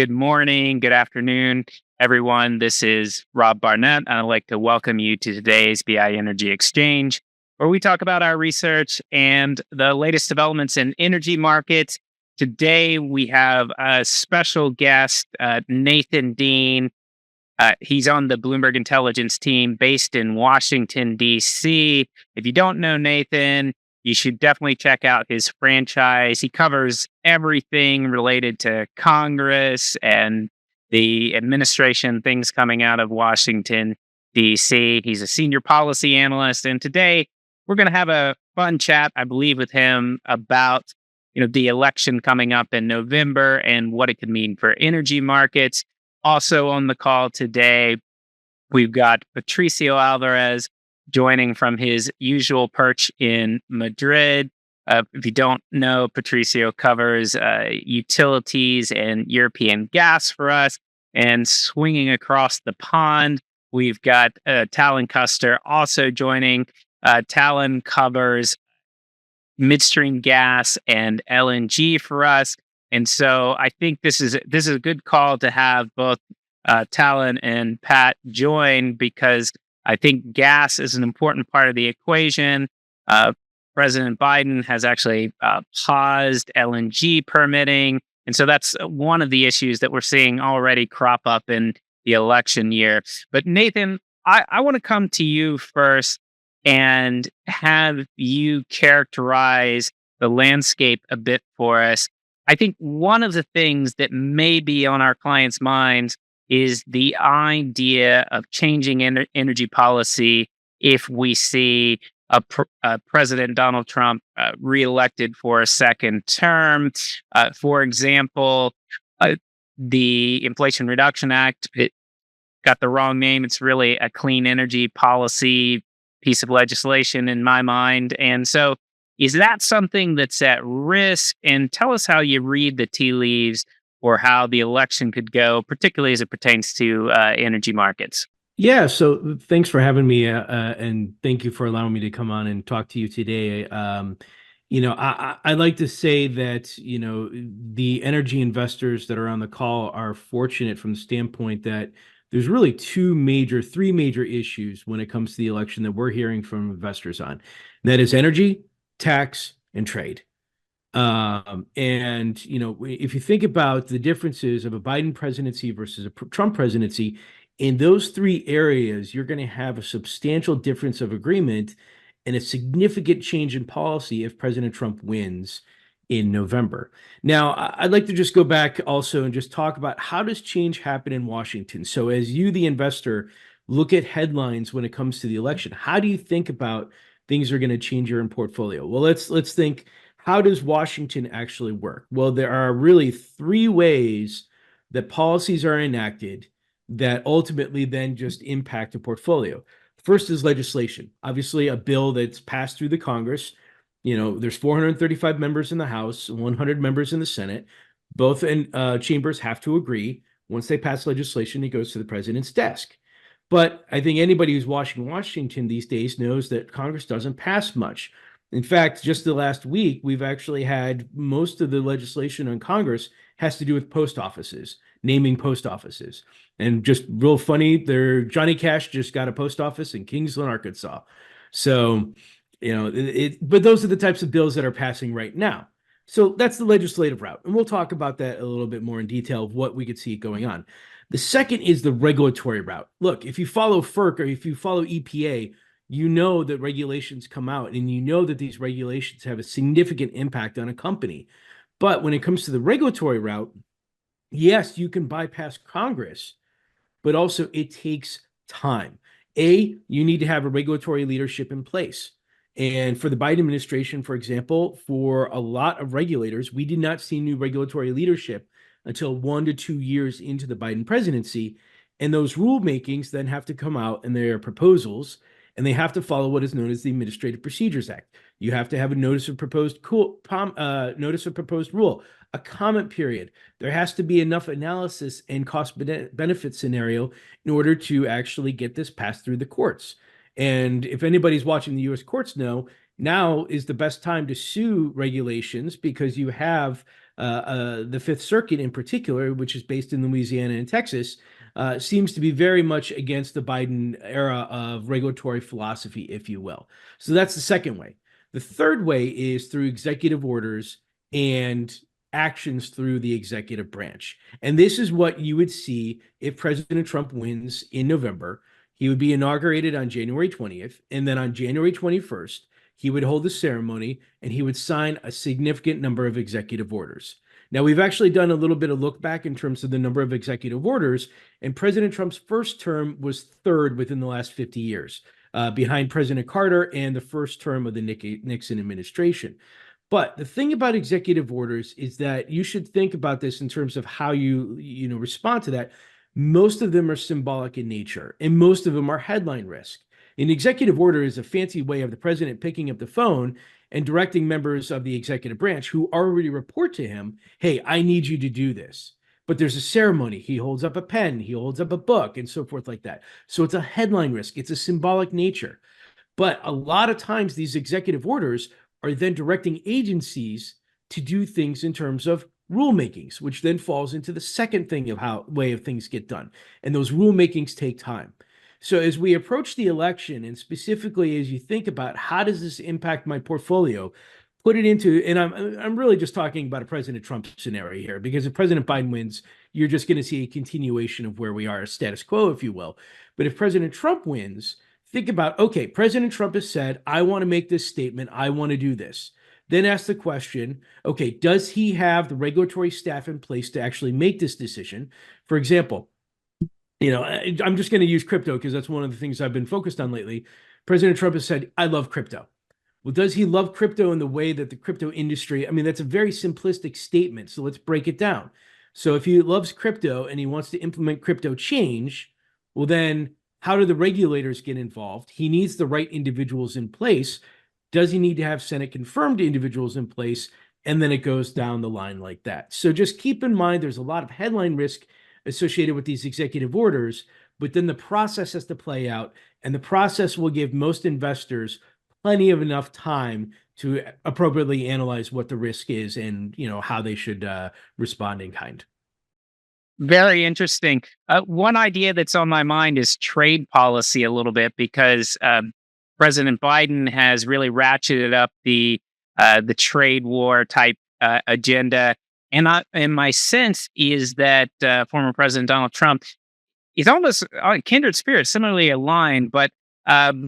Good morning, good afternoon, everyone. This is Rob Barnett, and I'd like to welcome you to today's BI Energy Exchange, where we talk about our research and the latest developments in energy markets. Today, we have a special guest, Nathan Dean. He's on the Bloomberg Intelligence team based in Washington, D.C. If you don't know Nathan, you should definitely check out his franchise. He covers everything related to Congress and the administration, things coming out of Washington, D.C. He's a senior policy analyst. And today we're going to have a fun chat, I believe, with him about the election coming up in November and what it could mean for energy markets. Also on the call today, we've got Patricio Alvarez joining from his usual perch in Madrid. If you don't know, Patricio covers utilities and European gas for us. And swinging across the pond, we've got Talon Custer also joining. Talon covers midstream gas and LNG for us. And so I think this is a good call to have both Talon and Pat join, because I think gas is an important part of the equation. President Biden has actually paused LNG permitting. And so that's one of the issues that we're seeing already crop up in the election year. But Nathan, I want to come to you first and have you characterize the landscape a bit for us. I think one of the things that may be on our clients' minds is the idea of changing energy policy if we see President Donald Trump reelected for a second term. For example, the Inflation Reduction Act, it got the wrong name. It's really a clean energy policy piece of legislation in my mind. And so is that something that's at risk? And tell us how you read the tea leaves or how the election could go, particularly as it pertains to energy markets. Yeah, so thanks for having me, and thank you for allowing me to come on and talk to you today. I like to say that, the energy investors that are on the call are fortunate from the standpoint that there's really three major issues when it comes to the election that we're hearing from investors on. And that is energy, tax, and trade. If you think about the differences of a Biden presidency versus a Trump presidency, in those three areas, you're going to have a substantial difference of agreement and a significant change in policy if President Trump wins in November. Now, I'd like to just go back also and just talk about how does change happen in Washington. So as you, the investor, look at headlines when it comes to the election, how do you think about things are going to change your portfolio? Well, let's think, how does Washington actually work? Well, there are really three ways that policies are enacted that ultimately then just impact a portfolio. First is legislation. Obviously, a bill that's passed through the Congress. There's 435 members in the House, 100 members in the Senate. Both chambers have to agree. Once they pass legislation, it goes to the president's desk. But I think anybody who's watching Washington these days knows that Congress doesn't pass much. In fact, just the last week, we've actually had most of the legislation on Congress has to do with post offices, naming post offices. And just real funny, Johnny Cash just got a post office in Kingsland, Arkansas. So, but those are the types of bills that are passing right now. So that's the legislative route. And we'll talk about that a little bit more in detail of what we could see going on. The second is the regulatory route. Look, if you follow FERC or if you follow EPA, you know that regulations come out and you know that these regulations have a significant impact on a company. But when it comes to the regulatory route, yes, you can bypass Congress, but also it takes time. You need to have a regulatory leadership in place. And for the Biden administration, for example, for a lot of regulators, we did not see new regulatory leadership until 1 to 2 years into the Biden presidency. And those rulemakings then have to come out and their proposals, and they have to follow what is known as the Administrative Procedures Act. You have to have a notice of proposed rule, a comment period. There has to be enough analysis and cost benefit scenario in order to actually get this passed through the courts. And if anybody's watching the U.S. courts know, Now is the best time to sue regulations because you have the Fifth Circuit in particular, which is based in Louisiana and Texas, seems to be very much against the Biden era of regulatory philosophy, if you will. So that's the second way. The third way is through executive orders and actions through the executive branch. And this is what you would see if President Trump wins in November. He would be inaugurated on January 20th, and then on January 21st, he would hold a ceremony and he would sign a significant number of executive orders. Now, we've actually done a little bit of look back in terms of the number of executive orders, and President Trump's first term was third within the last 50 years, behind President Carter and the first term of the Nixon administration. But the thing about executive orders is that you should think about this in terms of how you respond to that. Most of them are symbolic in nature, and most of them are headline risk. An executive order is a fancy way of the president picking up the phone and directing members of the executive branch who already report to him, hey, I need you to do this. But there's a ceremony. He holds up a pen, he holds up a book, and so forth like that. So it's a headline risk. It's a symbolic nature. But a lot of times these executive orders are then directing agencies to do things in terms of rulemakings, which then falls into the second thing of how way of things get done. And those rulemakings take time. So as we approach the election, and specifically as you think about how does this impact my portfolio, put it into, and I'm really just talking about a President Trump scenario here, because if President Biden wins, you're just going to see a continuation of where we are, status quo, if you will. But if President Trump wins, think about, okay, President Trump has said, I want to make this statement, I want to do this. Then ask the question, okay, does he have the regulatory staff in place to actually make this decision? For example, I'm just going to use crypto because that's one of the things I've been focused on lately. President Trump has said, I love crypto. Well, does he love crypto in the way that the crypto industry, I mean, that's a very simplistic statement. So let's break it down. So if he loves crypto and he wants to implement crypto change, well, then how do the regulators get involved? He needs the right individuals in place. Does he need to have Senate confirmed individuals in place? And then it goes down the line like that. So just keep in mind, there's a lot of headline risk associated with these executive orders, but then the process has to play out, and the process will give most investors plenty of enough time to appropriately analyze what the risk is and how they should respond in kind. Very interesting. One idea that's on my mind is trade policy a little bit because President Biden has really ratcheted up the trade war type agenda. And my sense is that former President Donald Trump is almost kindred spirits, similarly aligned. But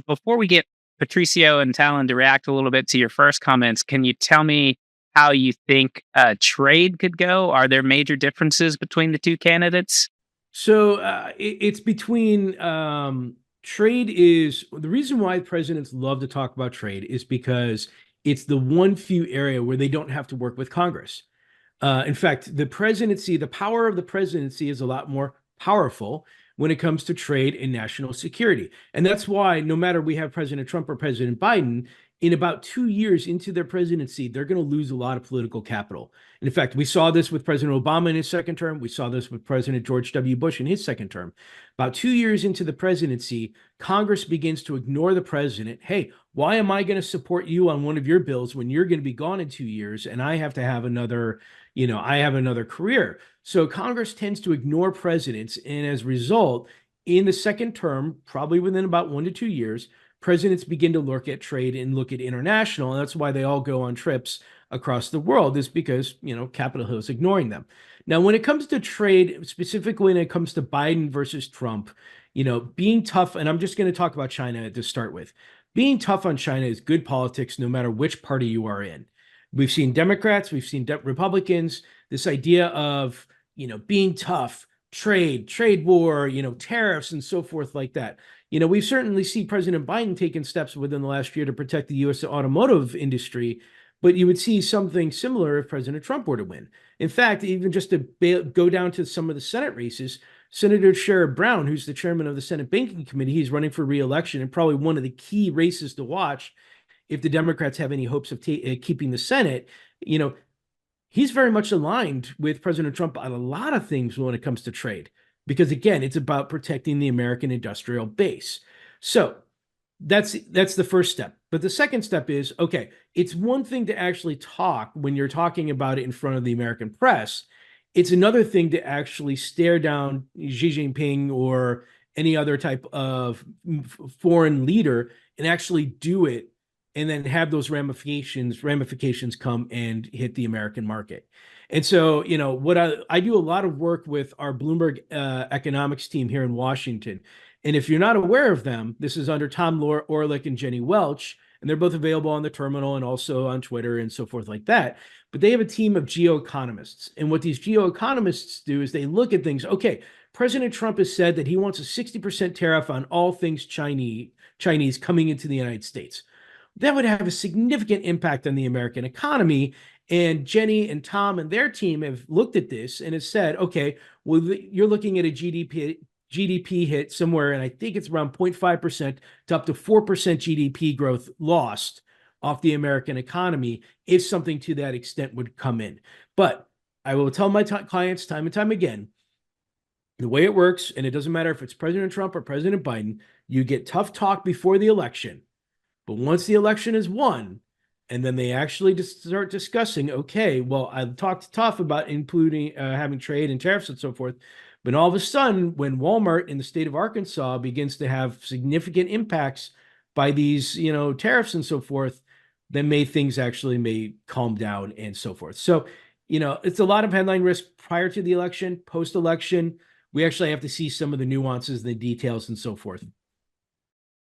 before we get Patricio and Talon to react a little bit to your first comments, can you tell me how you think trade could go? Are there major differences between the two candidates? So it's between trade is the reason why presidents love to talk about trade is because it's the one few area where they don't have to work with Congress. In fact, the presidency, the power of the presidency is a lot more powerful when it comes to trade and national security. And that's why no matter we have President Trump or President Biden, in about 2 years into their presidency, they're going to lose a lot of political capital. And in fact, we saw this with President Obama in his second term. We saw this with President George W. Bush in his second term. About 2 years into the presidency, Congress begins to ignore the president. Hey, why am I going to support you on one of your bills when you're going to be gone in 2 years and I have to have another, I have another career? So Congress tends to ignore presidents. And as a result, in the second term, probably within about 1 to 2 years, presidents begin to look at trade and look at international. And that's why they all go on trips across the world, is because, Capitol Hill is ignoring them. Now, when it comes to trade, specifically when it comes to Biden versus Trump, being tough, and I'm just going to talk about China to start with. Being tough on China is good politics no matter which party you are in. We've seen Democrats, we've seen Republicans, this idea of, being tough, trade war, tariffs and so forth like that. We've certainly seen President Biden taking steps within the last year to protect the U.S. automotive industry, but you would see something similar if President Trump were to win. In fact, even just to go down to some of the Senate races, Senator Sherrod Brown, who's the chairman of the Senate Banking Committee, he's running for re-election and probably one of the key races to watch if the Democrats have any hopes of keeping the Senate. He's very much aligned with President Trump on a lot of things when it comes to trade. Because again, it's about protecting the American industrial base. So That's the first step. But the second step is, okay, it's one thing to actually talk when you're talking about it in front of the American press. It's another thing to actually stare down Xi Jinping or any other type of foreign leader and actually do it and then have those ramifications come and hit the American market. And so, what I do a lot of work with our Bloomberg economics team here in Washington. And if you're not aware of them, this is under Tom Orlick and Jenny Welch, and they're both available on the terminal and also on Twitter and so forth like that. But they have a team of geoeconomists. And what these geoeconomists do is they look at things. Okay, President Trump has said that he wants a 60% tariff on all things Chinese coming into the United States. That would have a significant impact on the American economy. And Jenny and Tom and their team have looked at this and have said, okay, well, you're looking at a GDP hit somewhere, and I think it's around 0.5% to up to 4% GDP growth lost off the American economy if something to that extent would come in. But I will tell my clients time and time again, the way it works, and it doesn't matter if it's President Trump or President Biden, you get tough talk before the election. But once the election is won, and then they actually just start discussing, okay, well, I talked tough about including having trade and tariffs and so forth. But all of a sudden, when Walmart in the state of Arkansas begins to have significant impacts by these, tariffs and so forth, then things actually may calm down and so forth. So, it's a lot of headline risk prior to the election, post-election. We actually have to see some of the nuances, the details, and so forth.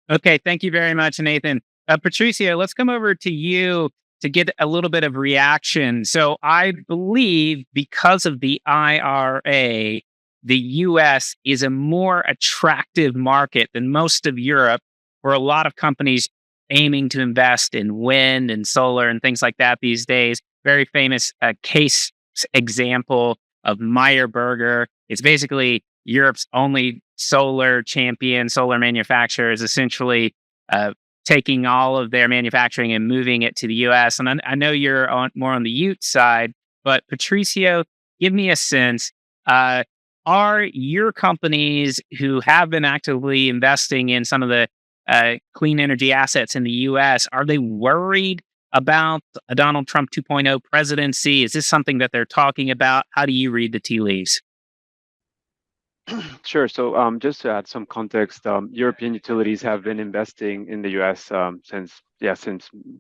Okay, thank you very much, Nathan. Patricio, let's come over to you to get a little bit of reaction. So I believe because of the IRA, the US is a more attractive market than most of Europe, where a lot of companies aiming to invest in wind and solar and things like that these days. Very famous case example of Meyer Burger. It's basically Europe's only solar champion, solar manufacturer, is essentially taking all of their manufacturing and moving it to the US. And I know you're more on the Ute side, but Patricio, give me a sense. Are your companies who have been actively investing in some of the clean energy assets in the US, are they worried about a Donald Trump 2.0 presidency? Is this something that they're talking about? How do you read the tea leaves? Sure. So just to add some context, European utilities have been investing in the U.S. Since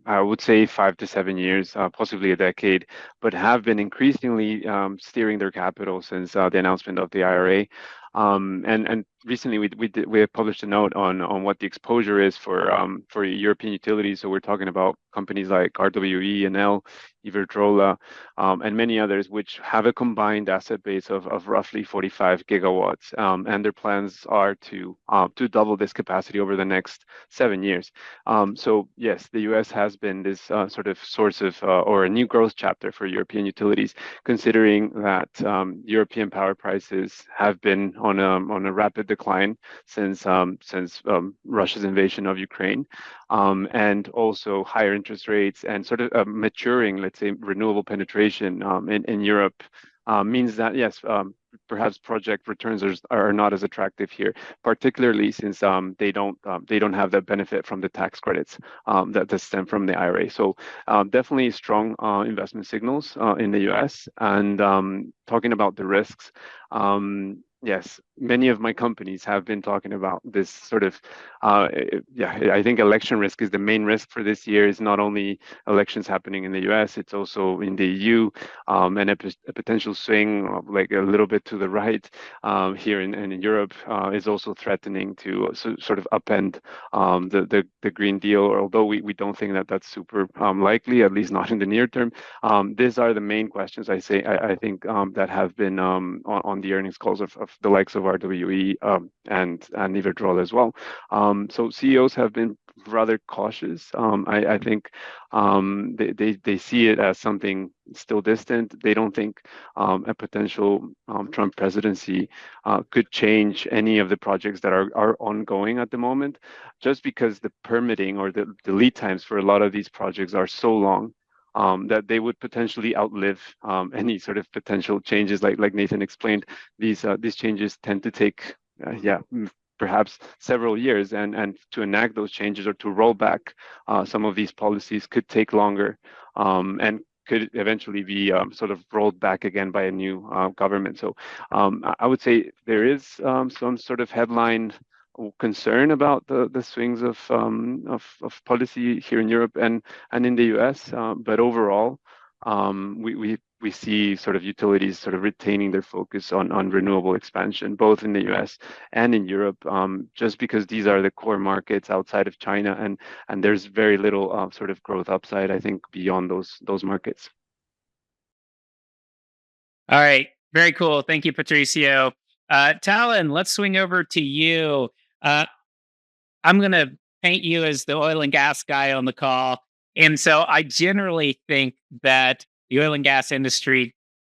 I would say 5 to 7 years, possibly a decade, but have been increasingly steering their capital since the announcement of the IRA. And recently we have published a note on what the exposure is for European utilities. So we're talking about companies like RWE, Enel, Iberdrola, and many others, which have a combined asset base of roughly 45 gigawatts. And their plans are to double this capacity over the next 7 years. So yes, the U.S. has been this sort of source of or a new growth chapter for European utilities, considering that European power prices have been on a rapid decline since Russia's invasion of Ukraine, and also higher interest rates and sort of maturing, let's say, renewable penetration in Europe means that yes, perhaps project returns are not as attractive here, particularly since they don't have that benefit from the tax credits that stem from the IRA. So definitely strong investment signals in the U.S. And talking about the risks. Yes, many of my companies have been talking about this sort of, I think election risk is the main risk for this year. It's not only elections happening in the US, it's also in the EU, and a potential swing of like a little bit to the right here in Europe is also threatening to sort of upend the Green Deal, although we don't think that that's super likely, at least not in the near term. These are the main questions I think that have been on the earnings calls of the likes of RWE and Iberdrola as well. So CEOs have been rather cautious. I think they see it as something still distant. They don't think a potential Trump presidency could change any of the projects that are ongoing at the moment, just because the permitting or the lead times for a lot of these projects are so long. That they would potentially outlive any sort of potential changes, like Nathan explained. These changes tend to take perhaps several years, and to enact those changes or to roll back some of these policies could take longer, and could eventually be sort of rolled back again by a new government. So I would say there is some sort of headline concern about the swings of policy here in Europe and in the US, but overall, we see sort of utilities sort of retaining their focus on renewable expansion, both in the US and in Europe, just because these are the core markets outside of China, and there's very little sort of growth upside, I think, beyond those markets. All right. Very cool. Thank you, Patricio. Talon, let's swing over to you. Uh, I'm going to paint you as the oil and gas guy on the call. And so I generally think that the oil and gas industry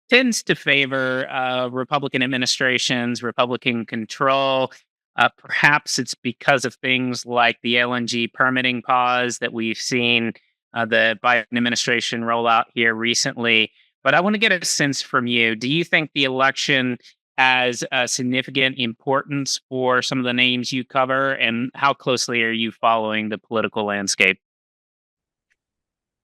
tends to favor Republican administrations, Republican control. Perhaps it's because of things like the LNG permitting pause that we've seen the Biden administration roll out here recently. But I want to get a sense from you. Do you think the election has a significant importance for some of the names you cover? And how closely are you following the political landscape?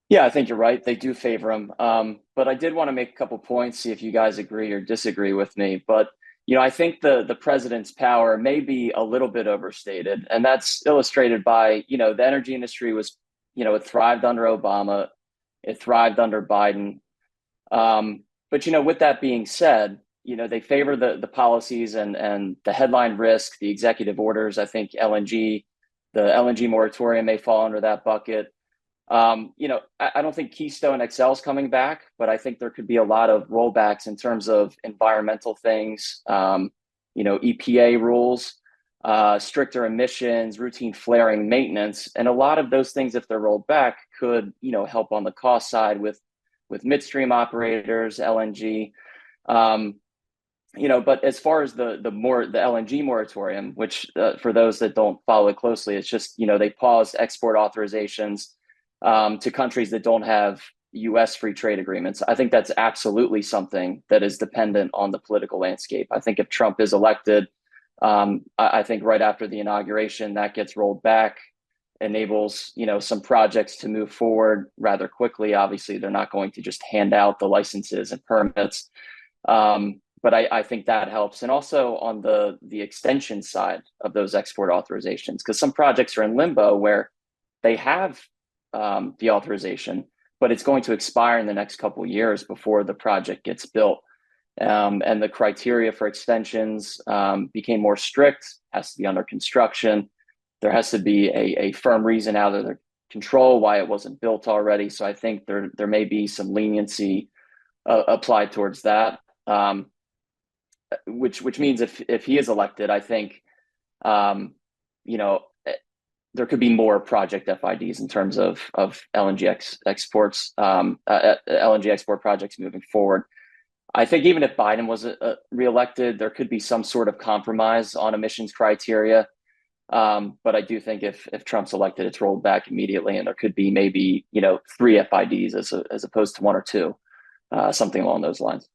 Yeah, I think you're right. They do favor him. But I did want to make a couple points, see if you guys agree or disagree with me. But I think the president's power may be a little bit overstated, and that's illustrated by the energy industry was it thrived under Obama, it thrived under Biden. But with that being said, they favor the policies and the headline risk, the executive orders. I think the LNG moratorium may fall under that bucket. I don't think Keystone XL is coming back, but I think there could be a lot of rollbacks in terms of environmental things, EPA rules, stricter emissions, routine flaring maintenance. And a lot of those things, if they're rolled back, could, help on the cost side with midstream operators, LNG. But as far as the LNG moratorium, which for those that don't follow it closely, it's just, they paused export authorizations to countries that don't have U.S. free trade agreements. I think that's absolutely something that is dependent on the political landscape. I think if Trump is elected, I think right after the inauguration, that gets rolled back, enables some projects to move forward rather quickly. Obviously, they're not going to just hand out the licenses and permits, but I think that helps. And also on the extension side of those export authorizations, because some projects are in limbo where they have the authorization, but it's going to expire in the next couple of years before the project gets built. And the criteria for extensions became more strict, has to be under construction. There has to be a firm reason out of their control why it wasn't built already. So I think there may be some leniency applied towards that, which means if he is elected, I think, there could be more project FIDs in terms of LNG exports, LNG export projects moving forward. I think even if Biden was reelected, there could be some sort of compromise on emissions criteria. But I do think if Trump's elected, it's rolled back immediately, and there could be maybe 3 FIDs as opposed to 1 or 2, something along those lines.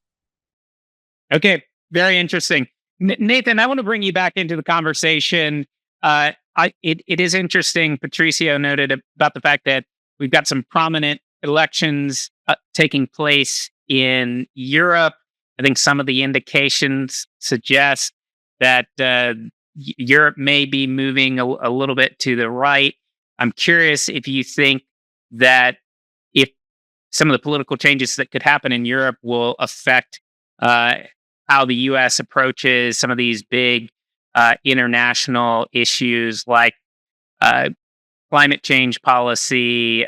Okay, very interesting. Nathan, I want to bring you back into the conversation. It is interesting. Patricio noted about the fact that we've got some prominent elections taking place in Europe. I think some of the indications suggest that Europe may be moving a little bit to the right. I'm curious if you think that if some of the political changes that could happen in Europe will affect how the U.S. approaches some of these big international issues like climate change policy,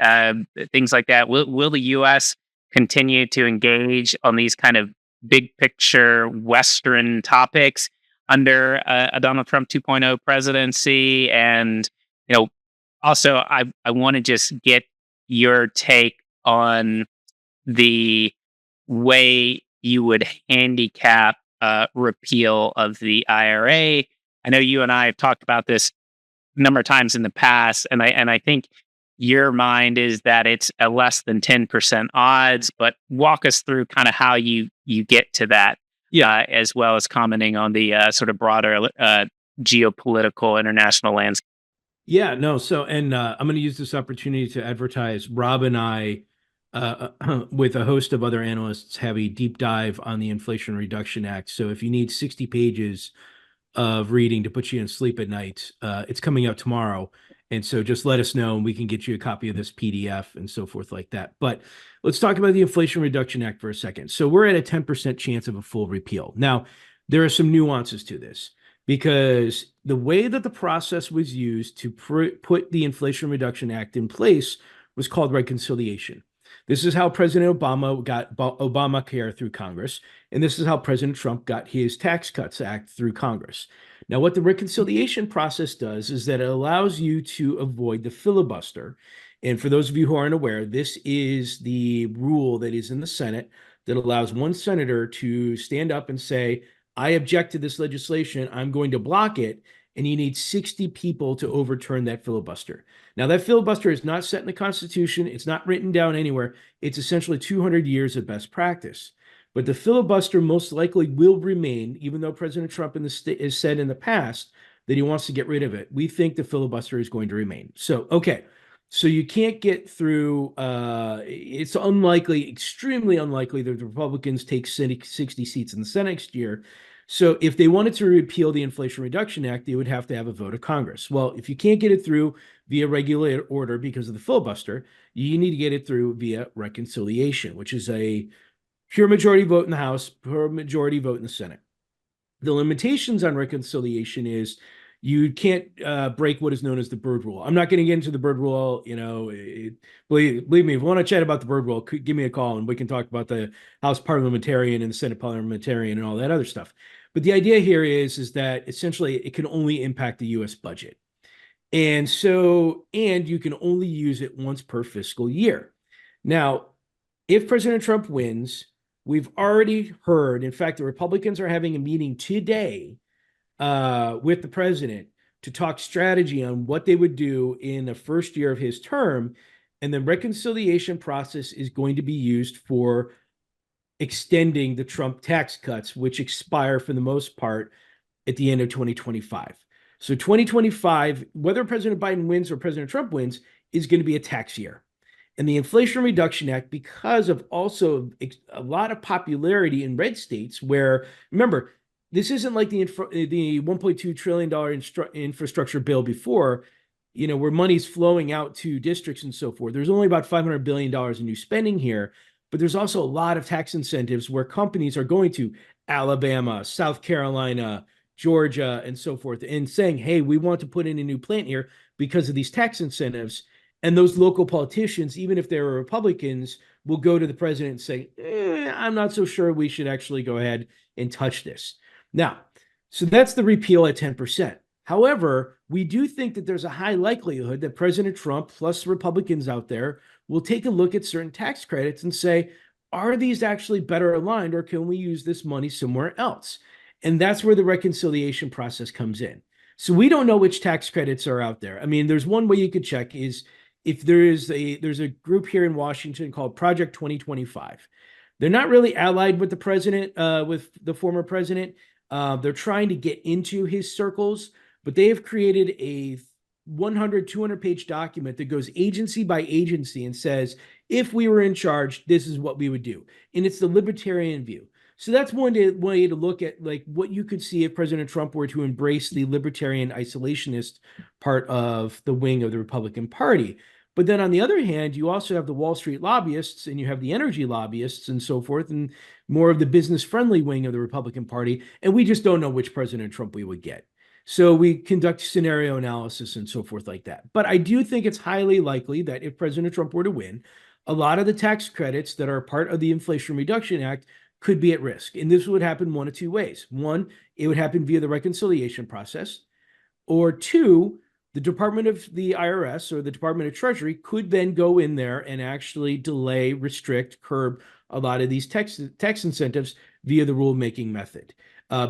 things like that. Will the U.S. continue to engage on these kind of big picture Western topics under a Donald Trump 2.0 presidency? And, also, I want to just get your take on the way you would handicap repeal of the IRA. I know you and I have talked about this a number of times in the past, and I think your mind is that it's a less than 10% odds, but walk us through kind of how you get to that, as well as commenting on the sort of broader geopolitical international landscape? Yeah, no. So, and I'm going to use this opportunity to advertise. Rob and I, with a host of other analysts, have a deep dive on the Inflation Reduction Act. So, if you need 60 pages of reading to put you in sleep at night, it's coming out tomorrow. And so, just let us know, and we can get you a copy of this PDF and so forth like that. But let's talk about the Inflation Reduction Act for a second. So, we're at a 10% chance of a full repeal. Now, there are some nuances to this, because the way that the process was used to put the Inflation Reduction Act in place was called reconciliation. This is how President Obama got Obamacare through Congress, and this is how President Trump got his Tax Cuts Act through Congress. Now, what the reconciliation process does is that it allows you to avoid the filibuster. And for those of you who aren't aware, this is the rule that is in the Senate that allows one senator to stand up and say, I object to this legislation, I'm going to block it, and you need 60 people to overturn that filibuster. Now, that filibuster is not set in the Constitution, it's not written down anywhere, it's essentially 200 years of best practice. But the filibuster most likely will remain, even though President Trump has said in the past that he wants to get rid of it. We think the filibuster is going to remain. So, okay. So you can't get through, it's unlikely, extremely unlikely that the Republicans take 60 seats in the Senate next year. So if they wanted to repeal the Inflation Reduction Act, they would have to have a vote of Congress. Well, if you can't get it through via regular order because of the filibuster, you need to get it through via reconciliation, which is a pure majority vote in the House, pure majority vote in the Senate. The limitations on reconciliation is you can't break what is known as the Byrd Rule. I'm not going to get into the Byrd Rule. Believe me, if you want to chat about the Byrd Rule, give me a call and we can talk about the House parliamentarian and the Senate parliamentarian and all that other stuff. But the idea here is that essentially it can only impact the U.S. budget. And you can only use it once per fiscal year. Now, if President Trump wins, we've already heard, in fact, the Republicans are having a meeting today with the president to talk strategy on what they would do in the first year of his term. And the reconciliation process is going to be used for extending the Trump tax cuts, which expire for the most part at the end of 2025. So 2025, whether President Biden wins or President Trump wins, is going to be a tax year. And the Inflation Reduction Act, because of also a lot of popularity in red states where, remember, this isn't like the $1.2 trillion infrastructure bill before, where money's flowing out to districts and so forth. There's only about $500 billion in new spending here, but there's also a lot of tax incentives where companies are going to Alabama, South Carolina, Georgia, and so forth, and saying, hey, we want to put in a new plant here because of these tax incentives. And those local politicians, even if they're Republicans, will go to the president and say, I'm not so sure we should actually go ahead and touch this. Now, so that's the repeal at 10%. However, we do think that there's a high likelihood that President Trump plus Republicans out there will take a look at certain tax credits and say, are these actually better aligned, or can we use this money somewhere else? And that's where the reconciliation process comes in. So we don't know which tax credits are out there. I mean, there's one way you could check is if there's a group here in Washington called Project 2025. They're not really allied with the president, with the former president. They're trying to get into his circles, but they have created a 100, 200-page document that goes agency by agency and says, if we were in charge, this is what we would do. And it's the libertarian view. So that's one way to look at like what you could see if President Trump were to embrace the libertarian isolationist part of the wing of the Republican Party. But then on the other hand, you also have the Wall Street lobbyists and you have the energy lobbyists and so forth, and more of the business-friendly wing of the Republican Party. And we just don't know which President Trump we would get. So we conduct scenario analysis and so forth like that. But I do think it's highly likely that if President Trump were to win, a lot of the tax credits that are part of the Inflation Reduction Act could be at risk. And this would happen one of two ways. One, it would happen via the reconciliation process. Or two, the Department of the IRS or the Department of Treasury could then go in there and actually delay, restrict, curb a lot of these tax incentives via the rulemaking method.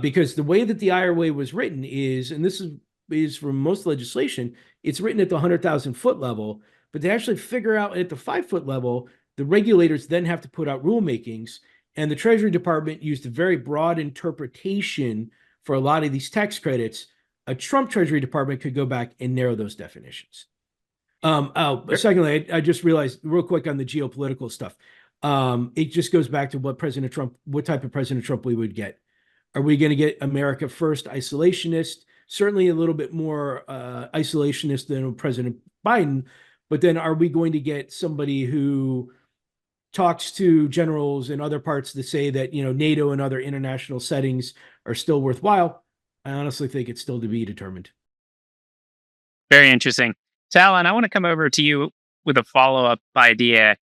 Because the way that the IRA was written is, and this is from most legislation, it's written at the 100,000 foot level, but to actually figure out at the 5 foot level, the regulators then have to put out rulemakings, and the Treasury Department used a very broad interpretation for a lot of these tax credits, A Trump Treasury Department could go back and narrow those definitions. Sure. Secondly, I just realized real quick on the geopolitical stuff. It just goes back to what type of President Trump we would get. Are we going to get America first isolationist? Certainly a little bit more isolationist than President Biden, but then are we going to get somebody who talks to generals in other parts to say that, NATO and other international settings are still worthwhile? I honestly think it's still to be determined. Very interesting. Talon, I want to come over to you with a follow-up idea.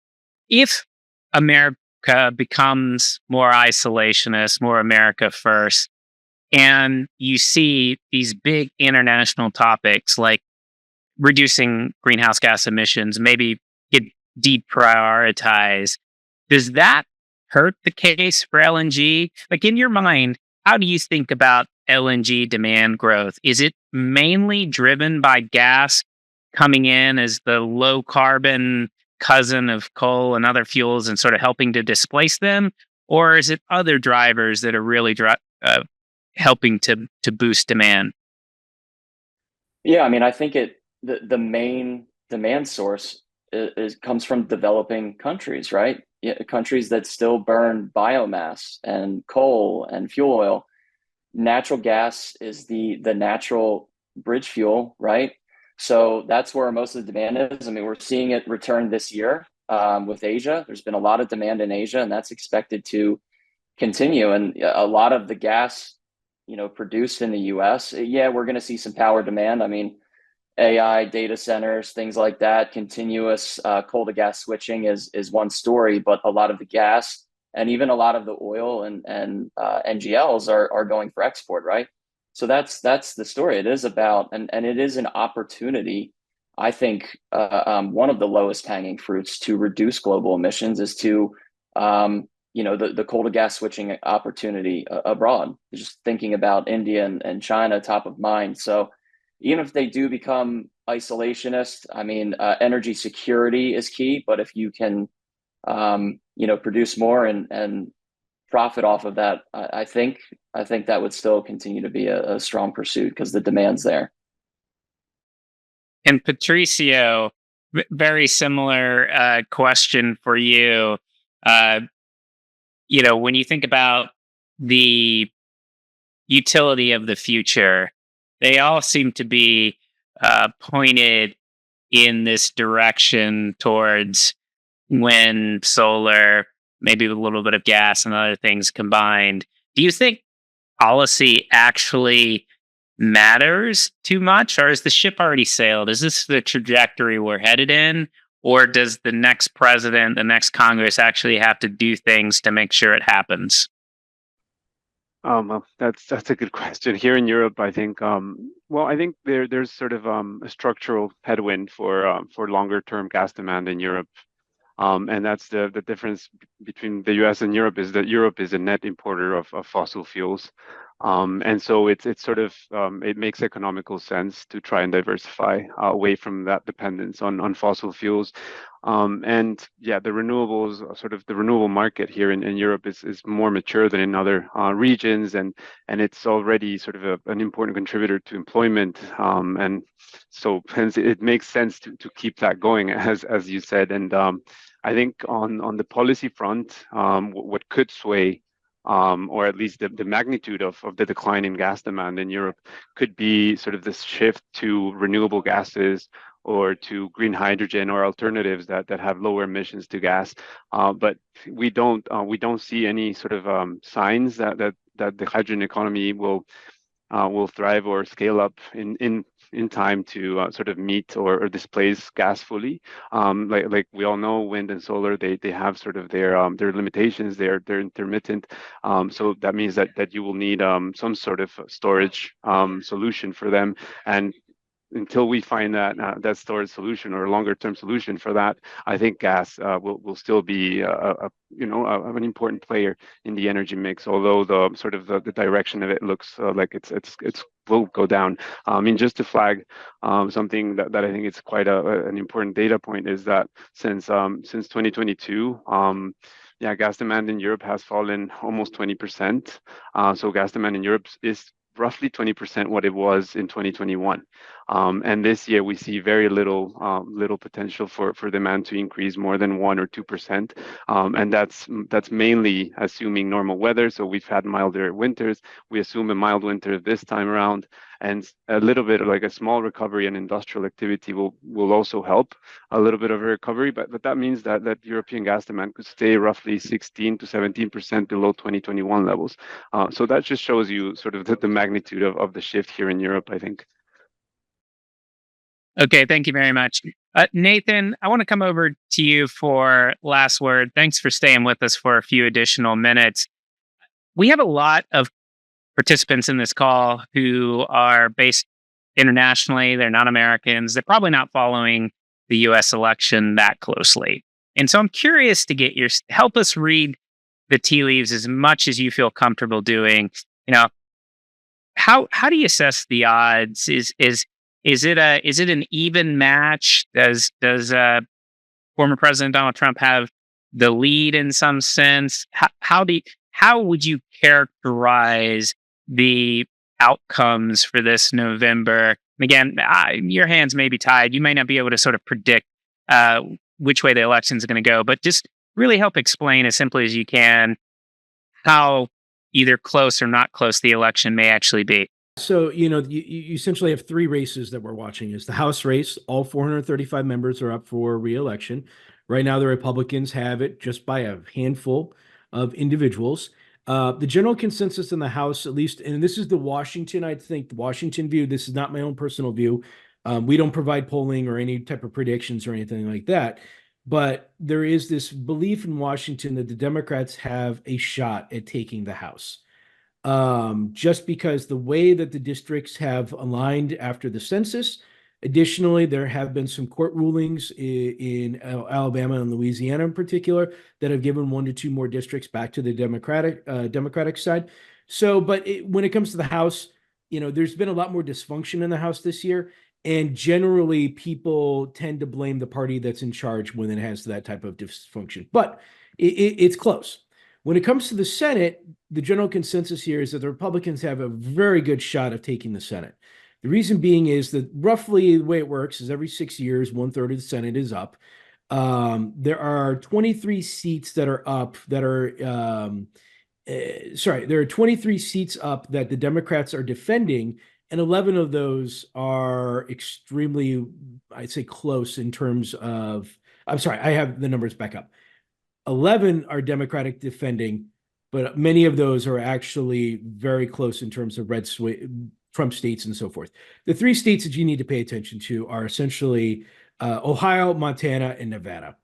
If America becomes more isolationist, more America first, and you see these big international topics like reducing greenhouse gas emissions, maybe get deprioritized, does that hurt the case for LNG? Like, in your mind, how do you think about LNG demand growth? Is it mainly driven by gas coming in as the low carbon cousin of coal and other fuels and sort of helping to displace them? Or is it other drivers that are really helping to boost demand? Yeah, I mean, I think the main demand source comes from developing countries, right? Yeah, countries that still burn biomass and coal and fuel oil. Natural gas is the natural bridge fuel, right? So that's where most of the demand is. I mean, we're seeing it return this year with Asia. There's been a lot of demand in Asia, and that's expected to continue. And a lot of the gas, produced in the U.S., yeah, we're going to see some power demand. I mean, AI, data centers, things like that, continuous coal to gas switching is one story, but a lot of the gas and even a lot of the oil and NGLs are going for export, right? So that's the story. It is about, and it is an opportunity. I think one of the lowest hanging fruits to reduce global emissions is to, the coal to gas switching opportunity abroad. Just thinking about India and China top of mind. So even if they do become isolationist, I mean, energy security is key. But if you can, produce more and profit off of that, I think that would still continue to be a strong pursuit because the demand's there. And Patricio, very similar question for you. When you think about the utility of the future, they all seem to be pointed in this direction towards wind, solar, maybe with a little bit of gas and other things combined. Do you think policy actually matters too much, or has the ship already sailed? Is this the trajectory we're headed in, or does the next president, the next Congress actually have to do things to make sure it happens? Well, that's a good question. Here in Europe, I think, I think there's sort of a structural headwind for longer term gas demand in Europe. And that's the difference between the US and Europe, is that Europe is a net importer of fossil fuels. And so it's sort of, it makes economical sense to try and diversify away from that dependence on fossil fuels. And yeah, the renewables, sort of the renewable market here in Europe is more mature than in other regions, and it's already sort of an important contributor to employment. And so hence it makes sense to keep that going, as you said. And I think on the policy front, what could sway, or at least the magnitude of the decline in gas demand in Europe, could be sort of this shift to renewable gases or to green hydrogen or alternatives that have lower emissions to gas. But we don't see any sort of signs that the hydrogen economy will thrive or scale up in time to sort of meet or displace gas fully. Like we all know, wind and solar, they have sort of their limitations. They're intermittent. So that means that you will need some sort of storage solution for them. And until we find that storage solution or a longer term solution for that, I think gas will still be an important player in the energy mix. Although the direction of it looks like it's will go down. I mean, just to flag something that I think is quite an important data point is that since 2022, gas demand in Europe has fallen almost 20%. So gas demand in Europe is roughly 20% what it was in 2021. And this year we see very little potential for demand to increase more than 1 or 2%. And that's mainly assuming normal weather. So we've had milder winters. We assume a mild winter this time around, and a little bit like a small recovery in industrial activity will also help a little bit of a recovery. But that means that European gas demand could stay roughly 16 to 17% below 2021 levels. So that just shows you sort of the magnitude of the shift here in Europe, I think. Okay, thank you very much. Nathan, I want to come over to you for last word. Thanks for staying with us for a few additional minutes. We have a lot of participants in this call who are based internationally. They're not Americans. They're probably not following the US election that closely. And so I'm curious to get help us read the tea leaves as much as you feel comfortable doing. You know, how do you assess the odds? Is it an even match? Does former President Donald Trump have the lead in some sense? How would you characterize the outcomes for this November? And again, your hands may be tied. You may not be able to sort of predict which way the election is going to go, but just really help explain as simply as you can how either close or not close the election may actually be. So, you essentially have three races that we're watching. Is the House race. All 435 members are up for re-election. Right now, the Republicans have it just by a handful of individuals. The general consensus in the House, at least, and this is the Washington view. This is not my own personal view. We don't provide polling or any type of predictions or anything like that. But there is this belief in Washington that the Democrats have a shot at taking the House. Just because the way that the districts have aligned after the census. Additionally, there have been some court rulings in Alabama and Louisiana in particular that have given 1 to 2 more districts back to the Democratic side. So, but when it comes to the House, there's been a lot more dysfunction in the House this year. And generally, people tend to blame the party that's in charge when it has that type of dysfunction. But it's close. When it comes to the Senate, the general consensus here is that the Republicans have a very good shot of taking the Senate. The reason being is that roughly the way it works is every 6 years, 1/3 of the Senate is up. There are 23 seats that are up that are, there are 23 seats up that the Democrats are defending, and 11 of those are extremely, I'd say, close in terms of, I have the numbers back up. 11 are Democratic defending, but many of those are actually very close in terms of Trump states and so forth. The 3 states that you need to pay attention to are essentially Ohio, Montana, and Nevada,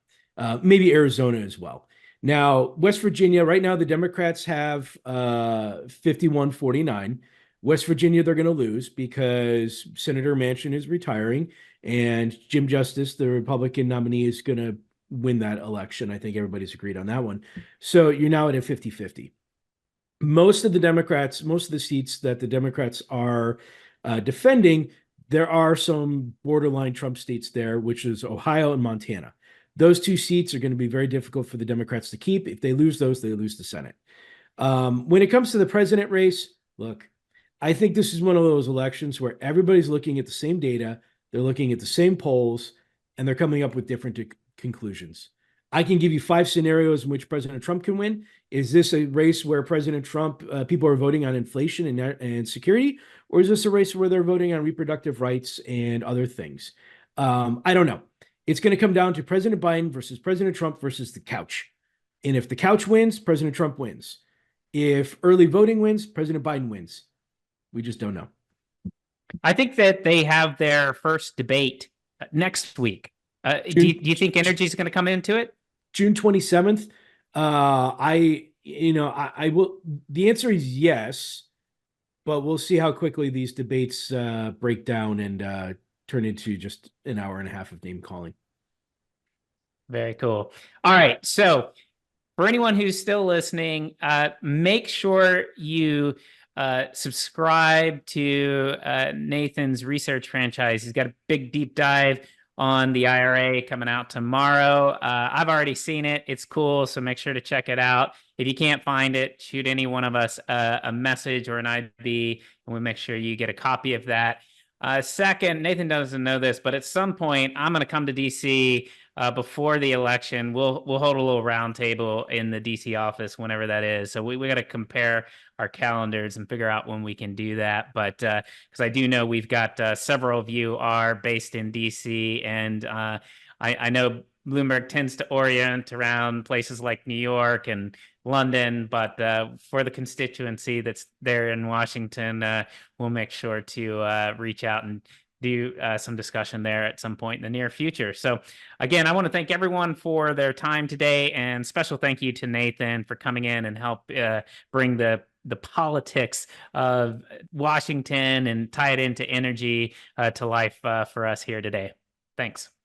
maybe Arizona as well. Now, West Virginia, right now, the Democrats have 51-49. West Virginia, they're going to lose because Senator Manchin is retiring, and Jim Justice, the Republican nominee, is going to win that election. I think everybody's agreed on that one. So you're now at a 50-50. Most of the seats that the Democrats are defending, there are some borderline Trump states there, which is Ohio and Montana. Those 2 seats are going to be very difficult for the Democrats to keep. If they lose those, they lose the Senate. When it comes to the president race, look, I think this is one of those elections where everybody's looking at the same data, they're looking at the same polls, and they're coming up with different conclusions. I can give you 5 scenarios in which President Trump can win. Is this a race where President Trump, people are voting on inflation and security, or is this a race where they're voting on reproductive rights and other things? I don't know. It's going to come down to President Biden versus President Trump versus the couch. And if the couch wins, President Trump wins. If early voting wins, President Biden wins. We just don't know. I think that they have their first debate next week. Do you think energy is going to come into it? June 27th. I will. The answer is yes, but we'll see how quickly these debates break down and turn into just an hour and a half of name calling. Very cool. All right. So for anyone who's still listening, make sure you subscribe to Nathan's research franchise. He's got a big deep dive on the IRA coming out tomorrow. I've already seen it. It's cool. So make sure to check it out. If you can't find it, shoot any one of us a message or an IB and we'll make sure you get a copy of that. Second, Nathan doesn't know this, but at some point I'm going to come to DC before the election. We'll hold a little roundtable in the DC office whenever that is. So we got to compare our calendars and figure out when we can do that. But because I do know we've got several of you are based in DC, and I know Bloomberg tends to orient around places like New York and London, but for the constituency that's there in Washington, we'll make sure to reach out and do some discussion there at some point in the near future. So again, I want to thank everyone for their time today, and special thank you to Nathan for coming in and help bring the politics of Washington and tie it into energy to life for us here today. Thanks.